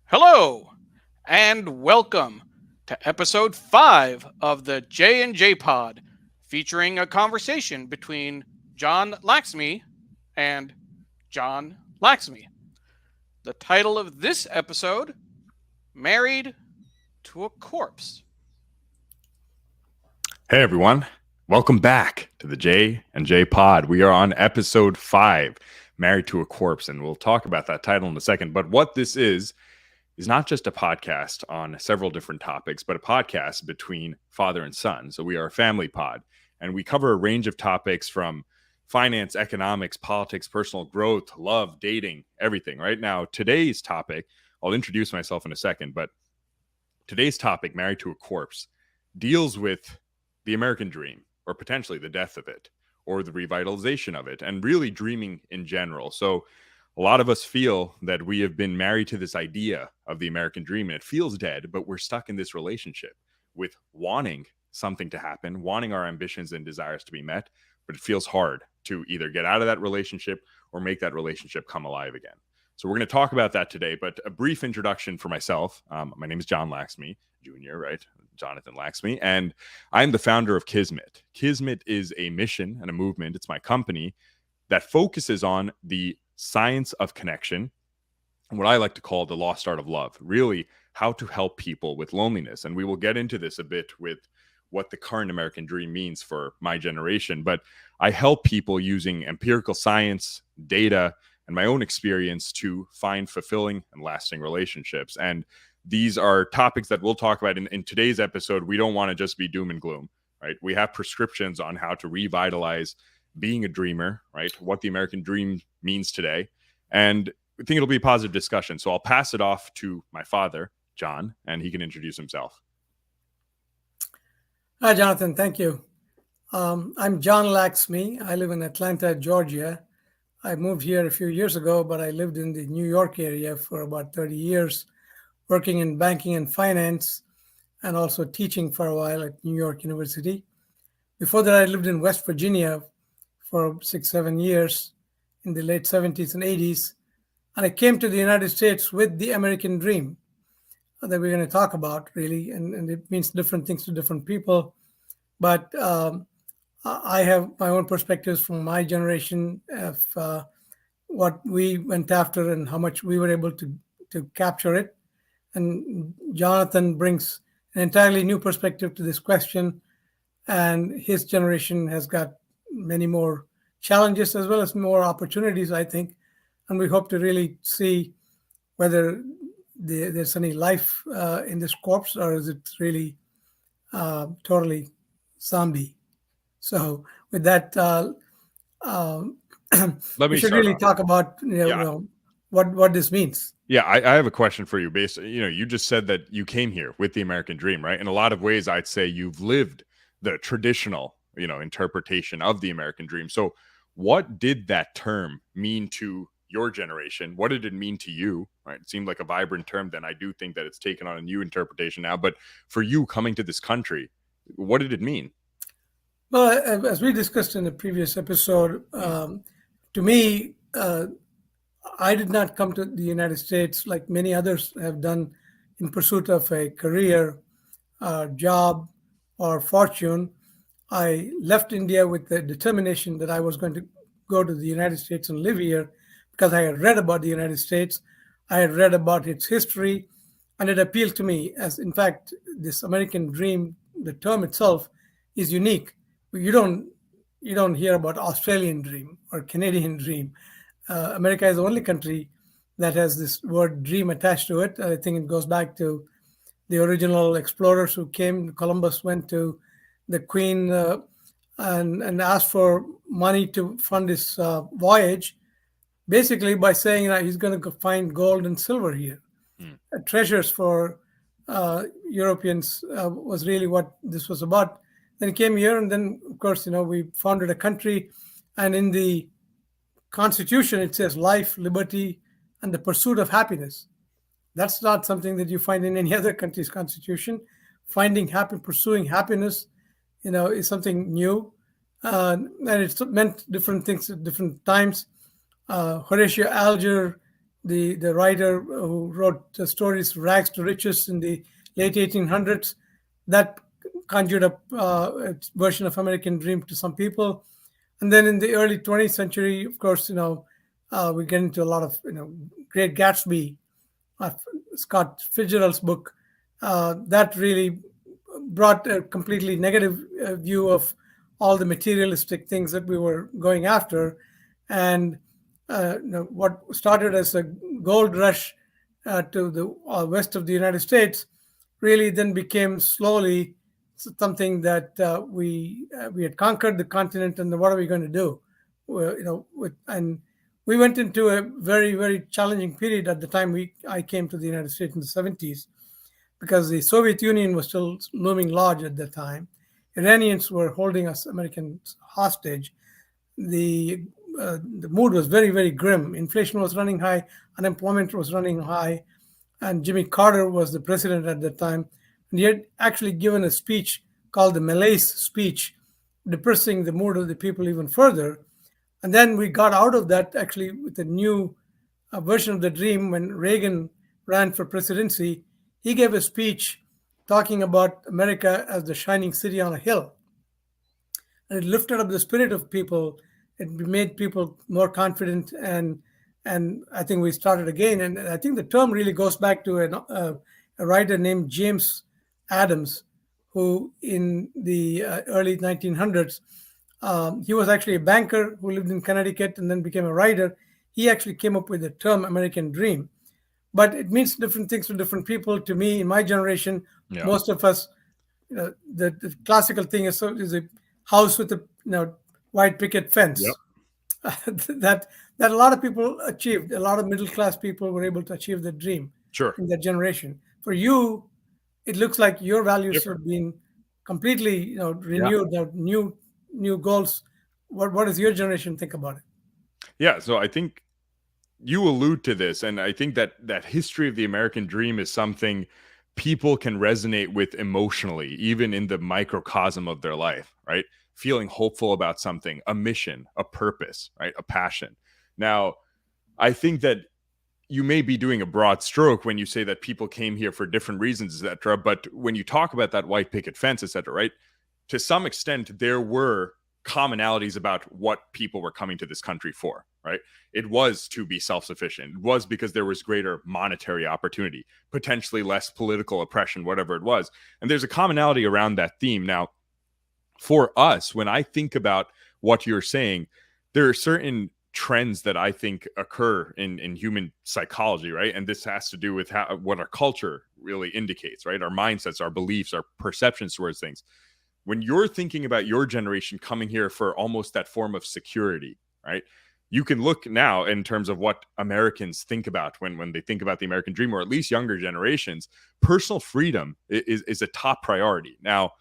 Hello and welcome to episode 5 of the J&J Pod, featuring a conversation between John Laxmi and John Laxmi. The title of this episode, Married to a Corpse. Hey everyone, welcome back to the J&J Pod. We are on episode 5, Married to a Corpse, and we'll talk about that title in a second. But what this is not just a podcast on several different topics, but a podcast between father and son. So we are a family pod, and we cover a range of topics from finance, economics, politics, personal growth, love, dating, everything. Right now, today's topic, I'll introduce myself in a second, but today's topic, Married to a Corpse, deals with the American dream, or potentially the death of it, or the revitalization of it, and really dreaming in general. So a lot of us feel that we have been married to this idea of the American dream, and it feels dead, but we're stuck in this relationship with wanting something to happen, wanting our ambitions and desires to be met, but it feels hard to either get out of that relationship or make that relationship come alive again. So we're going to talk about that today, but a brief introduction for myself. My name is John Laxmi, Jr., right? Jonathan Laxmi, and I'm the founder of Kismet. Kismet is a mission and a movement. It's my company that focuses on the science of connection, and what I like to call the lost art of love, really how to help people with loneliness. And we will get into this a bit with what the current American dream means for my generation. But I help people using empirical science, data, and my own experience to find fulfilling and lasting relationships. And these are topics that we'll talk about in today's episode. We don't want to just be doom and gloom, right? We have prescriptions on how to revitalize being a dreamer, right? What the American dream means today. And I think it'll be a positive discussion. So I'll pass it off to my father, John, and he can introduce himself. Hi, Jonathan. Thank you. I'm John Laxmi. I live in Atlanta, Georgia. I moved here a few years ago, but I lived in the New York area for about 30 years, working in banking and finance, and also teaching for a while at New York University. Before that, I lived in West Virginia for 6-7 years in the late 70s and 80s. And I came to the United States with the American dream that we're going to talk about, really. And it means different things to different people. But I have my own perspectives from my generation of what we went after and how much we were able to capture it. And Jonathan brings an entirely new perspective to this question. And his generation has got many more challenges as well as more opportunities, I think. And we hope to really see whether there's any life in this corpse, or is it really totally zombie. So with that, we should really talk about what this means. Yeah, I have a question for you. You just said that you came here with the American dream, right? In a lot of ways, I'd say you've lived the traditional, interpretation of the American dream. So what did that term mean to your generation? What did it mean to you? Right? It seemed like a vibrant term then. I do think that it's taken on a new interpretation now. But for you coming to this country, what did it mean? Well, as we discussed in the previous episode, to me, I did not come to the United States like many others have done in pursuit of a career, job, or fortune. I left India with the determination that I was going to go to the United States and live here because I had read about the United States. I had read about its history, and it appealed to me. As in fact, this American dream, the term itself, is unique. You don't hear about Australian dream or Canadian dream. America is the only country that has this word dream attached to it. I think it goes back to the original explorers who came. Columbus went to the Queen and asked for money to fund his voyage, basically by saying that he's going to find gold and silver here. Treasures for Europeans was really what this was about. Then he came here, and then, of course, we founded a country, and in the Constitution, it says life, liberty, and the pursuit of happiness. That's not something that you find in any other country's constitution. Pursuing happiness, is something new. And it's meant different things at different times. Horatio Alger the writer who wrote the stories Rags to Riches in the late 1800s, that conjured up a version of American Dream to some people. And then in the early 20th century, of course, we get into a lot of, Great Gatsby, uh, Scott Fitzgerald's book, that really brought a completely negative view of all the materialistic things that we were going after. And what started as a gold rush to the west of the United States really then became slowly something that we had conquered the continent, and then what are we going to do? And we went into a very, very challenging period at the time I came to the United States in the 70s, because the Soviet Union was still looming large at the time. Iranians were holding us Americans hostage. The mood was very, very grim. Inflation was running high, unemployment was running high, and Jimmy Carter was the president at that time. And he had actually given a speech called the Malaise speech, depressing the mood of the people even further. And then we got out of that actually with a new version of the dream. When Reagan ran for presidency, he gave a speech talking about America as the shining city on a hill. And it lifted up the spirit of people. It made people more confident, and I think we started again. And I think the term really goes back to a writer named James Adams, who in the early 1900s, he was actually a banker who lived in Connecticut and then became a writer. He actually came up with the term American Dream, but it means different things to different people. To me, in my generation, most of us, the classical thing is a house with a white picket fence. that a lot of people achieved. A lot of middle class people were able to achieve the dream in that generation. For you, it looks like your values have been completely renewed. New goals. What does your generation think about it? Yeah, so I think you allude to this, and I think that history of the American dream is something people can resonate with emotionally, even in the microcosm of their life, right? Feeling hopeful about something, a mission, a purpose, right? A passion. Now, I think that you may be doing a broad stroke when you say that people came here for different reasons, etc. But when you talk about that white picket fence, etc., right? To some extent, there were commonalities about what people were coming to this country for, right? It was to be self-sufficient. It was because there was greater monetary opportunity, potentially less political oppression, whatever it was. And there's a commonality around that theme. Now, for us, when I think about what you're saying, there are certain trends that I think occur in human psychology, right? And this has to do with what our culture really indicates, right? Our mindsets, our beliefs, our perceptions towards things. When you're thinking about your generation coming here for almost that form of security, right? You can look now in terms of what Americans think about when they think about the American dream, or at least younger generations. Personal freedom is a top priority. Now,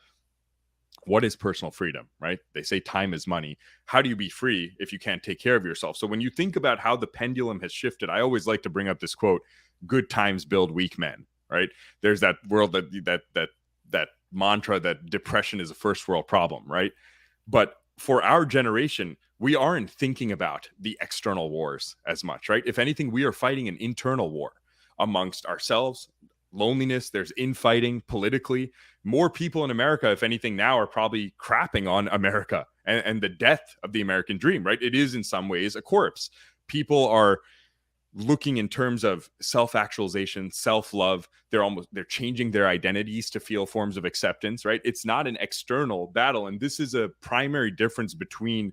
what is personal freedom, right? They say time is money. How do you be free if you can't take care of yourself? So when you think about how the pendulum has shifted, I always like to bring up this quote: "Good times build weak men." Right? There's that world that mantra that depression is a first world problem, right? But for our generation, we aren't thinking about the external wars as much, right? If anything, we are fighting an internal war amongst ourselves. Loneliness, there's infighting politically. More people in America, if anything, now are probably crapping on America and the death of the American dream, right? It is in some ways a corpse. People are looking in terms of self-actualization, self-love. They're changing their identities to feel forms of acceptance, right? It's not an external battle. And this is a primary difference between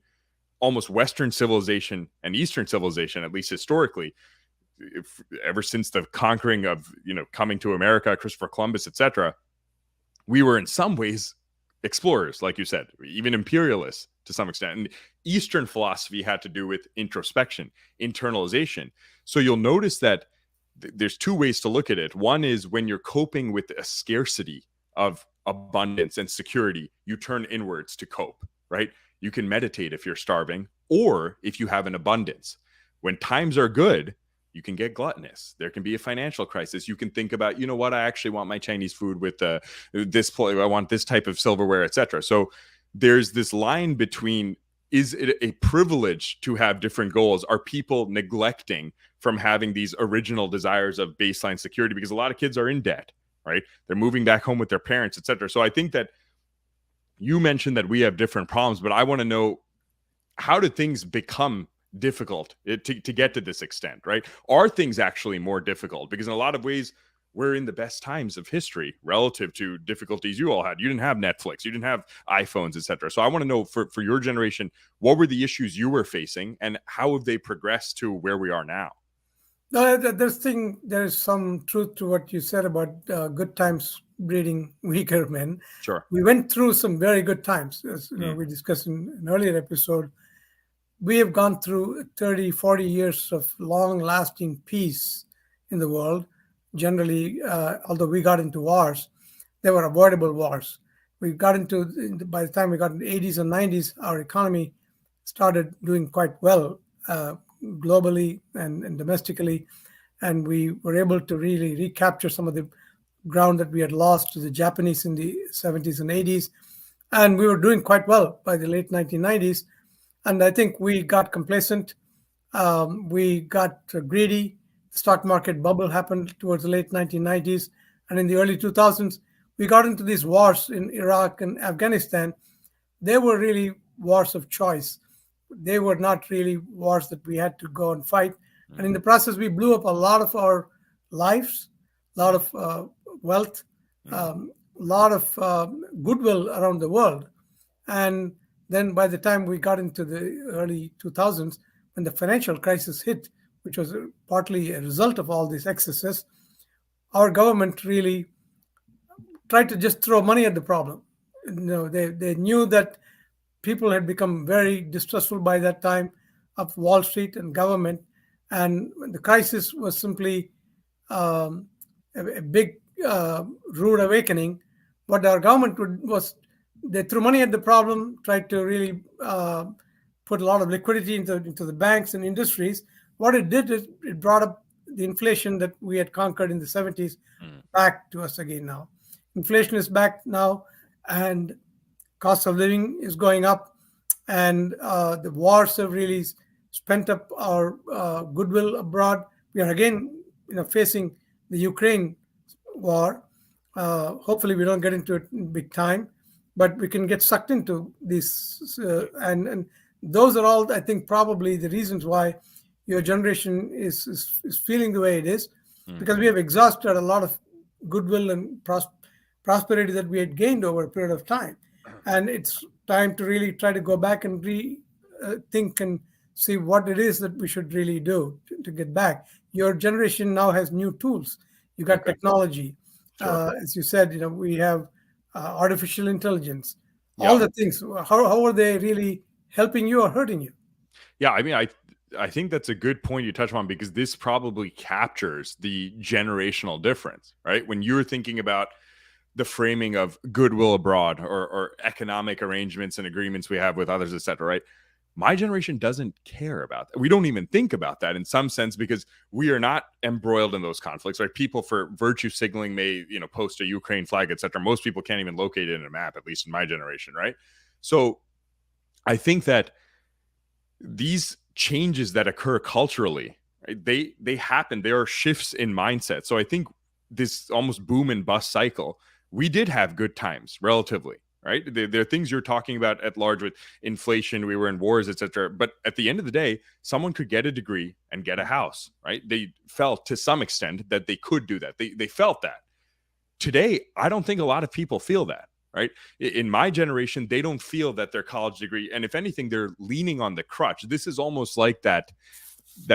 almost Western civilization and Eastern civilization, at least historically. Ever since the conquering of, coming to America, Christopher Columbus, etc., we were in some ways explorers, like you said, even imperialists to some extent. And Eastern philosophy had to do with introspection, internalization. So you'll notice that there's two ways to look at it. One is when you're coping with a scarcity of abundance and security, you turn inwards to cope, right? You can meditate if you're starving, or if you have an abundance. When times are good, you can get gluttonous. There can be a financial crisis. You can think about, I actually want my Chinese food with this. I want this type of silverware, etc. So there's this line between, is it a privilege to have different goals? Are people neglecting from having these original desires of baseline security, because a lot of kids are in debt, right? They're moving back home with their parents, etc. So I think that you mentioned that we have different problems, but I want to know, how do things become difficult to get to this extent, right? Are things actually more difficult? Because in a lot of ways, we're in the best times of history relative to difficulties you all had. You didn't have Netflix, you didn't have iPhones, etc. So I want to know, for your generation, what were the issues you were facing and how have they progressed to where we are now? No, there's some truth to what you said about good times breeding weaker men. Sure. We went through some very good times, as we discussed in an earlier episode. We have gone through 30, 40 years of long-lasting peace in the world. Generally, although we got into wars, they were avoidable wars. We got by the time we got in the 80s and 90s, our economy started doing quite well globally and domestically, and we were able to really recapture some of the ground that we had lost to the Japanese in the 70s and 80s, and we were doing quite well by the late 1990s. And I think we got complacent, we got greedy. The stock market bubble happened towards the late 1990s, and in the early 2000s, we got into these wars in Iraq and Afghanistan. They were really wars of choice. They were not really wars that we had to go and fight. And in the process, we blew up a lot of our lives, a lot of wealth, a lot of goodwill around the world. And then by the time we got into the early 2000s, when the financial crisis hit, which was partly a result of all these excesses, our government really tried to just throw money at the problem. They knew that people had become very distrustful by that time of Wall Street and government, and the crisis was simply a big rude awakening. What our government was, they threw money at the problem, tried to really put a lot of liquidity into the banks and industries. What it did is it brought up the inflation that we had conquered in the 70s back to us again now. Inflation is back now, and cost of living is going up, and the wars have really spent up our goodwill abroad. We are again, facing the Ukraine war. Hopefully, we don't get into it in big time, but we can get sucked into this, and those are all, I think, probably the reasons why your generation is feeling the way it is, because we have exhausted a lot of goodwill and prosperity that we had gained over a period of time. And it's time to really try to go back and think and see what it is that we should really do to get back. Your generation now has new tools. You got technology. Sure. As you said, we have artificial intelligence. Yeah. All the things. How are they really helping you or hurting you? Yeah, I mean, I think that's a good point you touch on, because this probably captures the generational difference, right? When you're thinking about the framing of goodwill abroad or economic arrangements and agreements we have with others, et cetera, right? My generation doesn't care about that. We don't even think about that in some sense, because we are not embroiled in those conflicts, right? People, for virtue signaling, may, post a Ukraine flag, et cetera. Most people can't even locate it in a map, at least in my generation, right? So I think that these changes that occur culturally, right, they happen. There are shifts in mindset. So I think this almost boom and bust cycle, we did have good times relatively, right? There are things you're talking about at large with inflation. We were in wars, etc. But at the end of the day, someone could get a degree and get a house, right? They felt to some extent that they could do that. They felt that. Today, I don't think a lot of people feel that, right? In my generation, they don't feel that their college degree, and if anything, they're leaning on the crutch. This is almost like that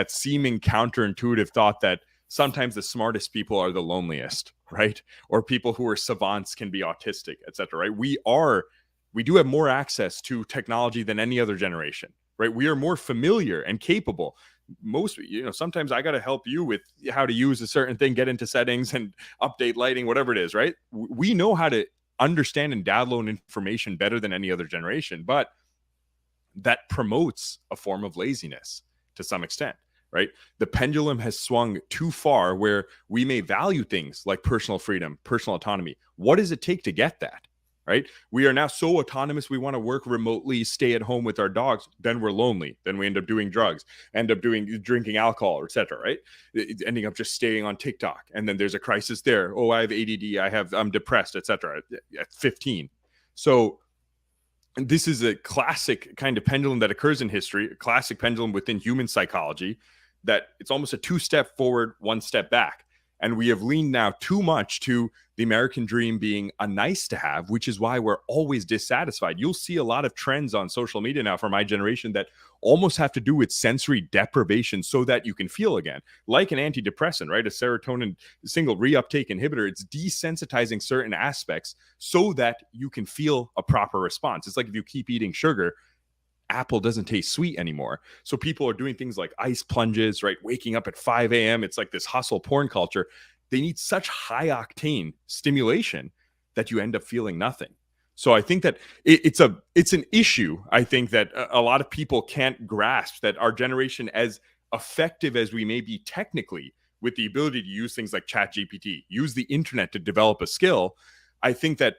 seeming counterintuitive thought that sometimes the smartest people are the loneliest, right? Or people who are savants can be autistic, etc. Right? We do have more access to technology than any other generation, right? We are more familiar and capable. Sometimes I got to help you with how to use a certain thing, get into settings and update lighting, whatever it is, right? We know how to understand and download information better than any other generation, but that promotes a form of laziness to some extent. Right? The pendulum has swung too far where we may value things like personal freedom, personal autonomy. What does it take to get that? right? We are now so autonomous. We want to work remotely, stay at home with our dogs. Then we're lonely. Then we end up doing drugs, end up drinking alcohol, etc. Right? Ending up just staying on TikTok, and then there's a crisis there. Oh, I have ADD. I'm depressed, etc. At 15. So this is a classic kind of pendulum that occurs in history, a classic pendulum within human psychology, that it's almost a 2-step forward, 1 step back. And we have leaned now too much to the American dream being a nice to have, which is why we're always dissatisfied. You'll see a lot of trends on social media now for my generation that almost have to do with sensory deprivation so that you can feel again. Like an antidepressant, right? A serotonin single reuptake inhibitor, it's desensitizing certain aspects so that you can feel a proper response. It's like if you keep eating sugar, apple doesn't taste sweet anymore. So people are doing things like ice plunges, right? Waking up at 5 a.m. It's like this hustle porn culture. They need such high octane stimulation that you end up feeling nothing. So I think that it's an issue. I think that a lot of people can't grasp that our generation, as effective as we may be technically with the ability to use things like ChatGPT, use the internet to develop a skill, I think that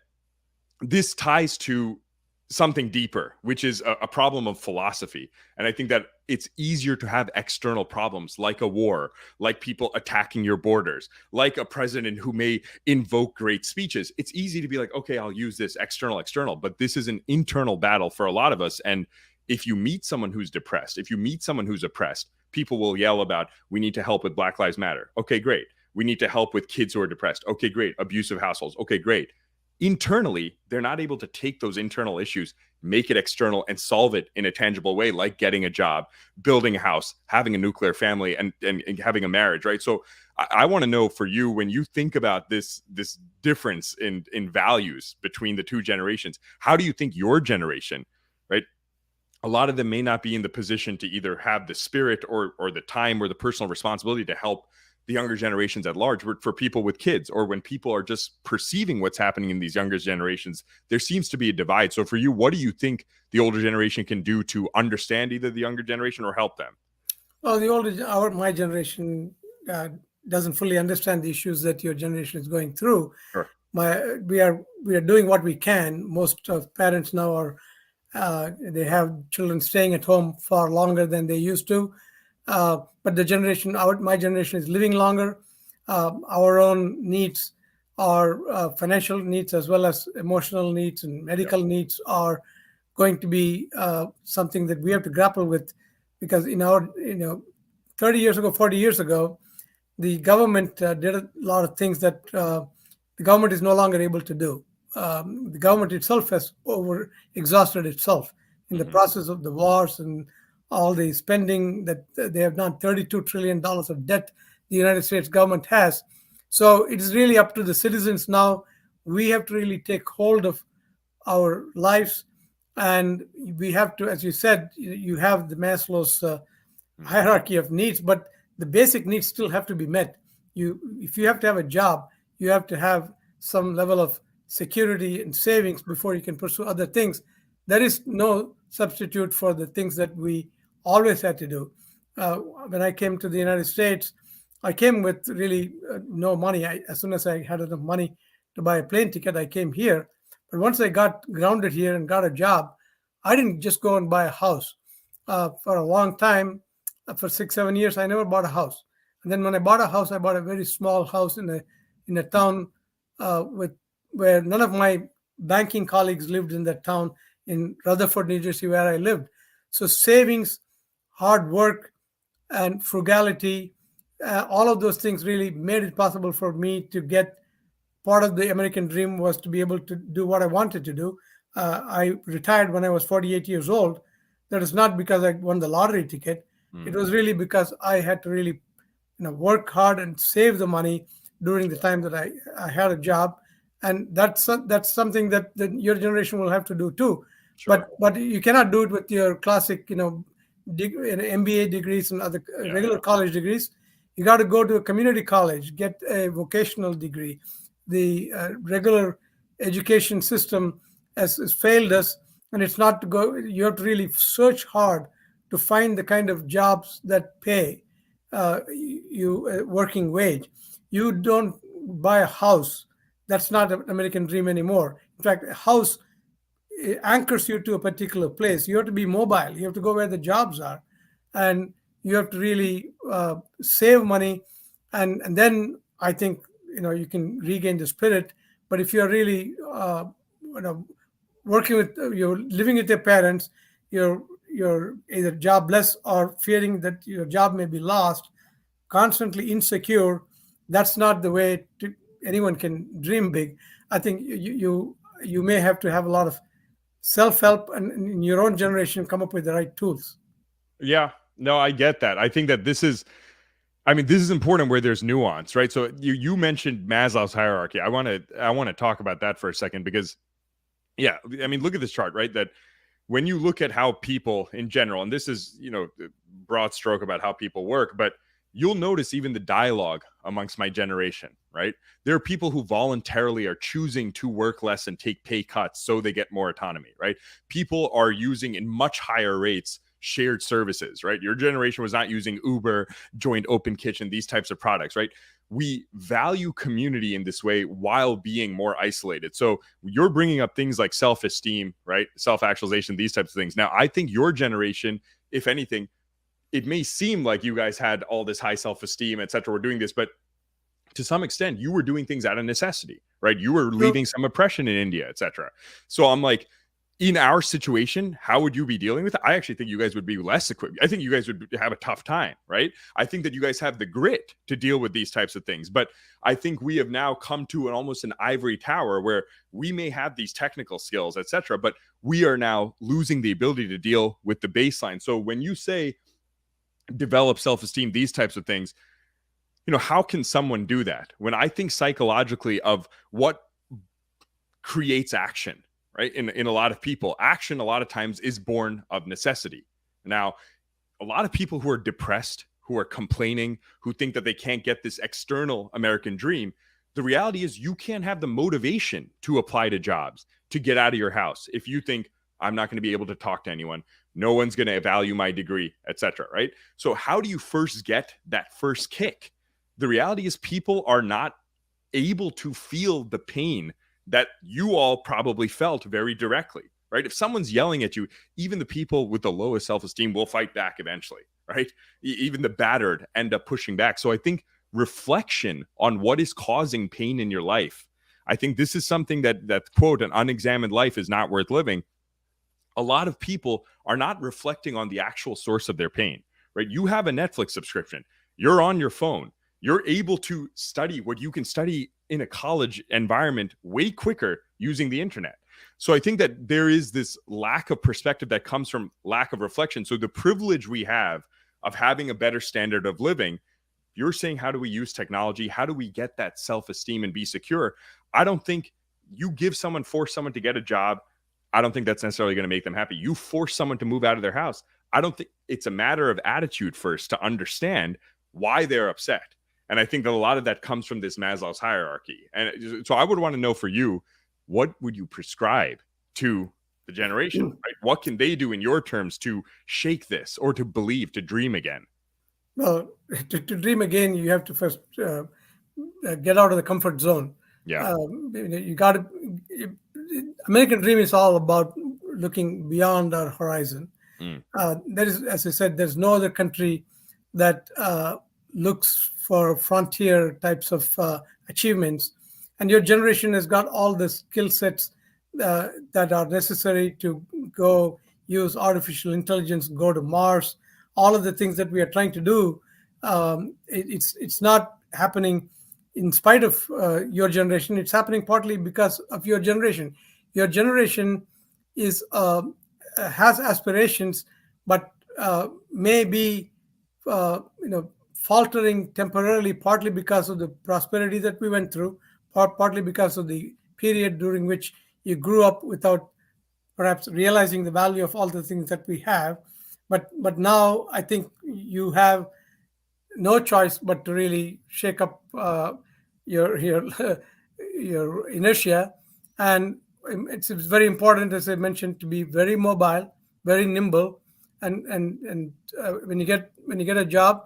this ties to something deeper, which is a problem of philosophy. And I think that it's easier to have external problems like a war, like people attacking your borders, like a president who may invoke great speeches. It's easy to be like, okay, I'll use this external, but this is an internal battle for a lot of us. And if you meet someone who's depressed, if you meet someone who's oppressed, people will yell about, we need to help with Black Lives Matter. Okay, great. We need to help with kids who are depressed. Okay, great. Abusive households. Okay, great. Internally, they're not able to take those internal issues, make it external, and solve it in a tangible way, like getting a job, building a house, having a nuclear family, and having a marriage, right? So I want to know, for you, when you think about this difference in values between the two generations, how do you think your generation, right? A lot of them may not be in the position to either have the spirit or the time or the personal responsibility to help the younger generations at large. For people with kids, or when people are just perceiving what's happening in these younger generations, there seems to be a divide. So for you, what do you think the older generation can do to understand either the younger generation or help them? Well, my generation doesn't fully understand the issues that your generation is going through. Sure. We are doing what we can. Most of parents now are they have children staying at home far longer than they used to. But my generation is living longer. Our own needs, our financial needs, as well as emotional needs and medical needs, are going to be something that we have to grapple with, because 30 years ago, 40 years ago, the government did a lot of things that the government is no longer able to do. The government itself has exhausted itself in the process of the wars and all the spending that they have done. $32 trillion of debt the United States government has. So it is really up to the citizens now. We have to really take hold of our lives, and we have to, as you said, you have the Maslow's hierarchy of needs, but the basic needs still have to be met. If you have to have a job, you have to have some level of security and savings before you can pursue other things. There is no substitute for the things that we always had to do. When I came to the United States, I came with really no money. As soon as I had enough money to buy a plane ticket, I came here. But once I got grounded here and got a job, I didn't just go and buy a house. For a long time, for 6-7 years, I never bought a house. And then when I bought a house, I bought a very small house in a town where none of my banking colleagues lived in that town, in Rutherford, New Jersey, where I lived. So savings, hard work, and frugality, all of those things really made it possible for me to get. Part of the American dream was to be able to do what I wanted to do. I retired when I was 48 years old. That is not because I won the lottery ticket. It was really because I had to really work hard and save the money during the time that I had a job. And that's something that your generation will have to do too. Sure. But you cannot do it with your classic, MBA degrees and other regular college degrees. You got to go to a community college, get a vocational degree. The regular education system has failed us, and it's not to go. You have to really search hard to find the kind of jobs that pay you a working wage. You don't buy a house. That's not an American dream anymore. In fact, a house anchors you to a particular place. You have to be mobile. You have to go where the jobs are, and you have to really save money, and then I think you can regain the spirit. But if you're really working with you're living with your parents, you're either jobless or fearing that your job may be lost, constantly insecure. That's not the way anyone can dream big. I think you may have to have a lot of self-help and in your own generation come up with the right tools. Yeah, no, I get that. I think that this is important where there's nuance, right? So you mentioned Maslow's hierarchy. I want to talk about that for a second because, yeah, look at this chart, right? That when you look at how people in general, and this is, broad stroke about how people work, but you'll notice even the dialogue amongst my generation, right? There are people who voluntarily are choosing to work less and take pay cuts so they get more autonomy, right? People are using in much higher rates shared services, right? Your generation was not using Uber, joined Open Kitchen, these types of products, right? We value community in this way while being more isolated. So you're bringing up things like self-esteem, right? Self-actualization, these types of things. Now, I think your generation, if anything, it may seem like you guys had all this high self-esteem, et cetera, we're doing this, but to some extent, you were doing things out of necessity, right? You were leaving some oppression in India, et cetera. So I'm like, in our situation, how would you be dealing with it? I actually think you guys would be less equipped. I think you guys would have a tough time, right? I think that you guys have the grit to deal with these types of things. But I think we have now come to almost an ivory tower where we may have these technical skills, et cetera, but we are now losing the ability to deal with the baseline. So when you say develop self-esteem, these types of things, how can someone do that? When I think psychologically of what creates action, right? In a lot of people, action a lot of times is born of necessity. Now, a lot of people who are depressed, who are complaining, who think that they can't get this external American dream, the reality is you can't have the motivation to apply to jobs, to get out of your house. If you think, I'm not going to be able to talk to anyone, no one's going to value my degree, etc., right? So how do you first get that first kick? The reality is people are not able to feel the pain that you all probably felt very directly, right? If someone's yelling at you, even the people with the lowest self-esteem will fight back eventually, right? Even the battered end up pushing back. So I think reflection on what is causing pain in your life, I think this is something that quote, an unexamined life is not worth living. A lot of people are not reflecting on the actual source of their pain, right? You have a Netflix subscription. You're on your phone. You're able to study what you can study in a college environment way quicker using the internet. So I think that there is this lack of perspective that comes from lack of reflection. So the privilege we have of having a better standard of living, you're saying, how do we use technology? How do we get that self-esteem and be secure? I don't think you force someone to get a job. I don't think that's necessarily going to make them happy. You force someone to move out of their house. I don't think it's a matter of attitude first to understand why they're upset. And I think that a lot of that comes from this Maslow's hierarchy. And so I would want to know for you, what would you prescribe to the generation, right? What can they do in your terms to shake this or to believe, to dream again? Well, to dream again, you have to first get out of the comfort zone. Yeah. You got to. American dream is all about looking beyond our horizon. There is, as I said, there's no other country that looks for frontier types of achievements, and your generation has got all the skill sets that are necessary to go use artificial intelligence, go to Mars, all of the things that we are trying to do. It's not happening in spite of your generation. It's happening partly because of your generation. Your generation is has aspirations, but may be faltering temporarily, partly because of the prosperity that we went through, partly because of the period during which you grew up without perhaps realizing the value of all the things that we have. But now I think you have no choice but to really shake up your your inertia, and it's very important, as I mentioned, to be very mobile, very nimble, and when you get a job,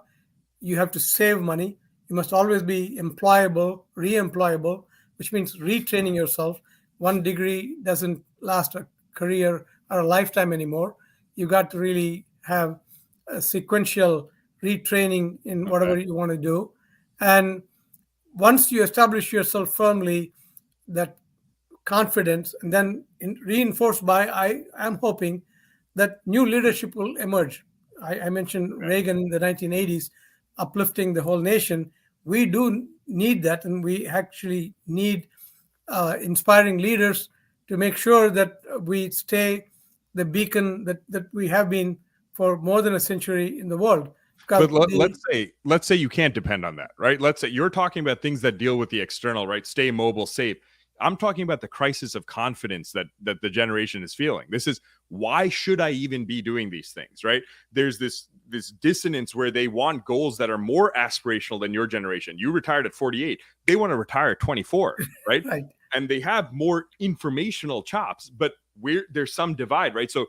you have to save money. You must always be employable, re-employable, which means retraining yourself. one degree doesn't last a career or a lifetime anymore. You got to really have a sequential retraining in whatever you want to do. And once you establish yourself firmly, that confidence, and then reinforced by, I am hoping that new leadership will emerge. I mentioned Reagan in the 1980s uplifting the whole nation. We do need that, and we actually need inspiring leaders to make sure that we stay the beacon that we have been for more than a century in the world. But let's say you can't depend on that, right? Let's say you're talking about things that deal with the external, right? Stay mobile, safe. I'm talking about the crisis of confidence that the generation is feeling. This is, why should I even be doing these things, right? There's this dissonance where they want goals that are more aspirational than your generation. You retired at 48. They want to retire at 24, right? Right. And they have more informational chops, but there's some divide, right? So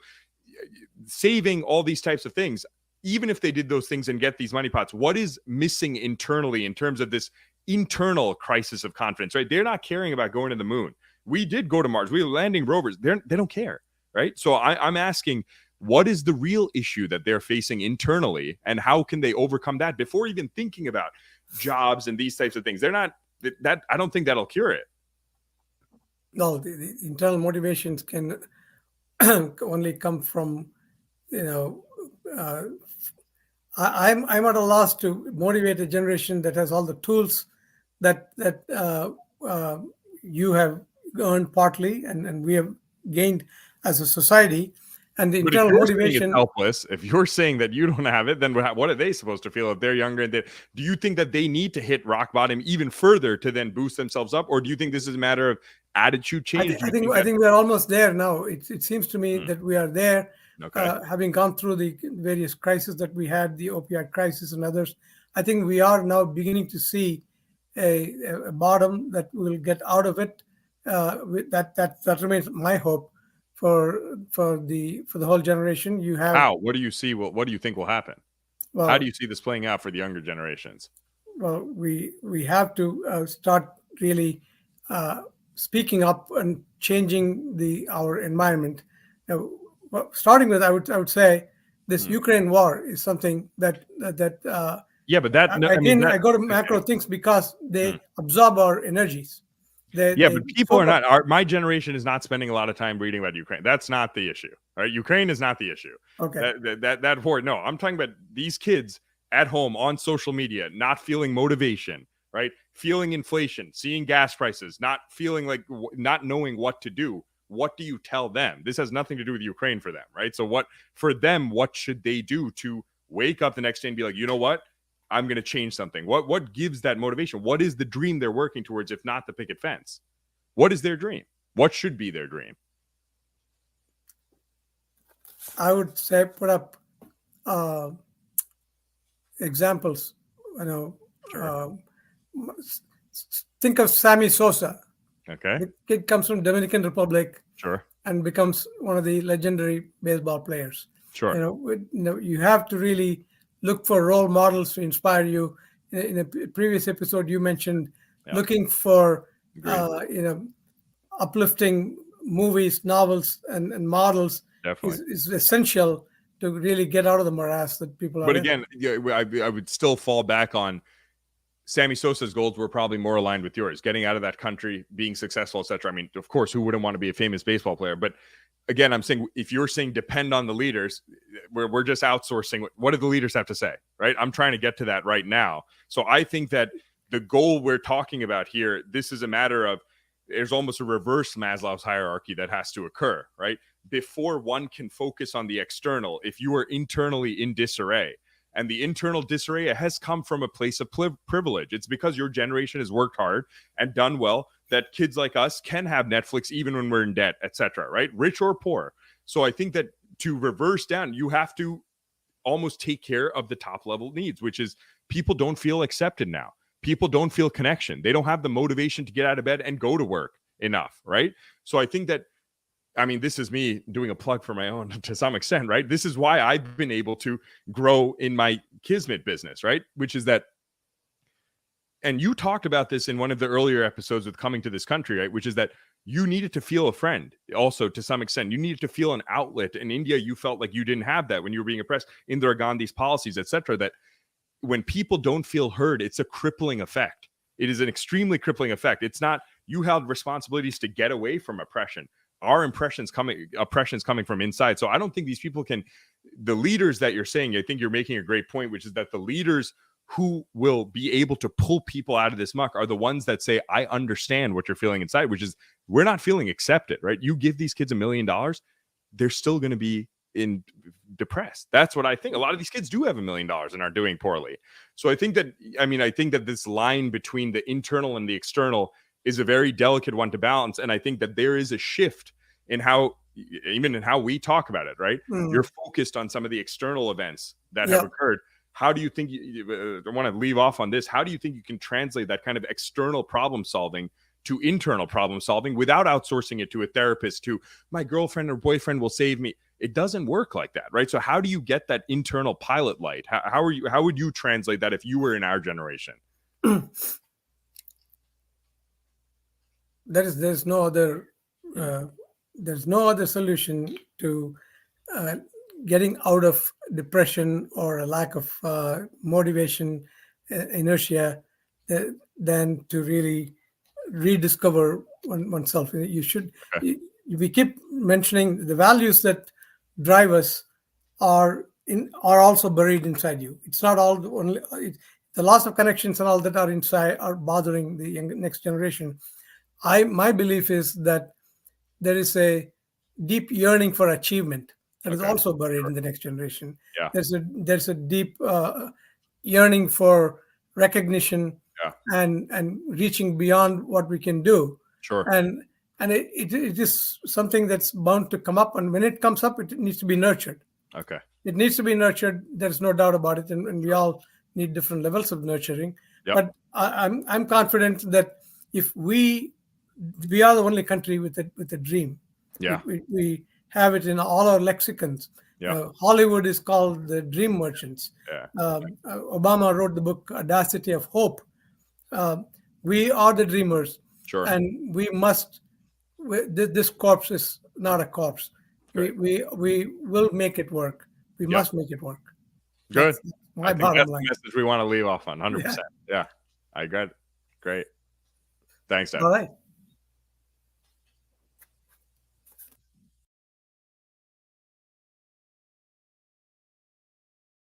saving all these types of things, even if they did those things and get these money pots, what is missing internally in terms of this internal crisis of confidence, right? They're not caring about going to the moon. We did go to Mars. We were landing rovers. They don't care, right? So I'm asking, what is the real issue that they're facing internally, and how can they overcome that before even thinking about jobs and these types of things? They're not that. I don't think that'll cure it. No, the internal motivations can only come from, I'm at a loss to motivate a generation that has all the tools that you have earned partly, and we have gained as a society. And the internal motivation, it's helpless. If you're saying that you don't have it, then what are they supposed to feel if they're younger? Do you think that they need to hit rock bottom even further to then boost themselves up, or do you think this is a matter of attitude change? I think we're almost there now. It seems to me that we are there. Okay. Having gone through the various crises that we had, the opioid crisis and others, I think we are now beginning to see a bottom that we'll get out of it. That remains my hope for the whole generation. You have how? What do you see? What do you think will happen? Well, how do you see this playing out for the younger generations? Well, we have to start really speaking up and changing our environment. Now, starting with, I would say this Ukraine war is something that yeah, but that I go to macro things because they absorb our energies. But people are not. My generation is not spending a lot of time reading about Ukraine. That's not the issue. All right, Ukraine is not the issue. Okay. That war. No, I'm talking about these kids at home on social media, not feeling motivation, right? Feeling inflation, seeing gas prices, not knowing what to do. What do you tell them? This has nothing to do with Ukraine for them, right? So what should they do to wake up the next day and be like, you know what? I'm going to change something. What gives that motivation? What is the dream they're working towards, if not the picket fence? What is their dream? What should be their dream? I would say put up examples. Sure. Think of Sammy Sosa. Okay. The kid comes from Dominican Republic. Sure. And becomes one of the legendary baseball players. Sure. You have to really look for role models to inspire you. In a previous episode, you mentioned looking for uplifting movies, novels, and models is essential to really get out of the morass that people are. But again, I would still fall back on Sammy Sosa's goals were probably more aligned with yours, getting out of that country, being successful, etc. I mean, of course, who wouldn't want to be a famous baseball player? But again, I'm saying, if you're saying depend on the leaders, we're just outsourcing. What do the leaders have to say, right? I'm trying to get to that right now. So I think that the goal we're talking about here, this is a matter of, there's almost a reverse Maslow's hierarchy that has to occur, right? Before one can focus on the external, if you are internally in disarray, and the internal disarray has come from a place of privilege. It's because your generation has worked hard and done well that kids like us can have Netflix even when we're in debt, etc. Right? Rich or poor. So I think that to reverse down, you have to almost take care of the top level needs, which is people don't feel accepted now. People don't feel connection. They don't have the motivation to get out of bed and go to work enough, right? So I think that, I mean, this is me doing a plug for my own to some extent, right? This is why I've been able to grow in my Kismet business, right? Which is that, and you talked about this in one of the earlier episodes with coming to this country, right? Which is that you needed to feel a friend also to some extent. You needed to feel an outlet. In India, you felt like you didn't have that when you were being oppressed. Indira Gandhi's policies, etc. That when people don't feel heard, it's a crippling effect. It is an extremely crippling effect. It's not you held responsibilities to get away from oppression. Our oppression's coming from inside. So I don't think these people can, the leaders that you're saying, I think you're making a great point, which is that the leaders who will be able to pull people out of this muck are the ones that say, I understand what you're feeling inside, which is we're not feeling accepted, right? You give these kids $1 million, they're still going to be depressed. That's what I think. A lot of these kids do have $1 million and are doing poorly. So I think that this line between the internal and the external is a very delicate one to balance. And I think that there is a shift in how we talk about it, right? You're focused on some of the external events that have occurred. How do you think, I want to leave off on this, how do you think you can translate that kind of external problem solving to internal problem solving without outsourcing it to a therapist, to my girlfriend or boyfriend will save me? It doesn't work like that, right? So how do you get that internal pilot light? How would you translate that if you were in our generation? There's no other solution to getting out of depression or a lack of motivation, inertia, than to really rediscover oneself. You should. We keep mentioning the values that drive us are also buried inside you. It's not all only the loss of connections and all that are inside are bothering the next generation. My belief is that there is a deep yearning for achievement that is also buried in the next generation. Yeah. There's a deep yearning for recognition and reaching beyond what we can do. Sure. And it is something that's bound to come up, and when it comes up, it needs to be nurtured. Okay. It needs to be nurtured. There's no doubt about it, and we all need different levels of nurturing. Yep. But I'm confident that if we are the only country with a dream. Yeah. We have it in all our lexicons. Yeah. Hollywood is called the dream merchants. Yeah. Obama wrote the book Audacity of Hope. We are the dreamers. Sure. And we must. This corpse is not a corpse. Right. We will make it work. We must make it work. Good. That's my I think bottom that's line. the message we want to leave off on. 100%. Yeah. I got it. Great. Thanks, Dad. All right.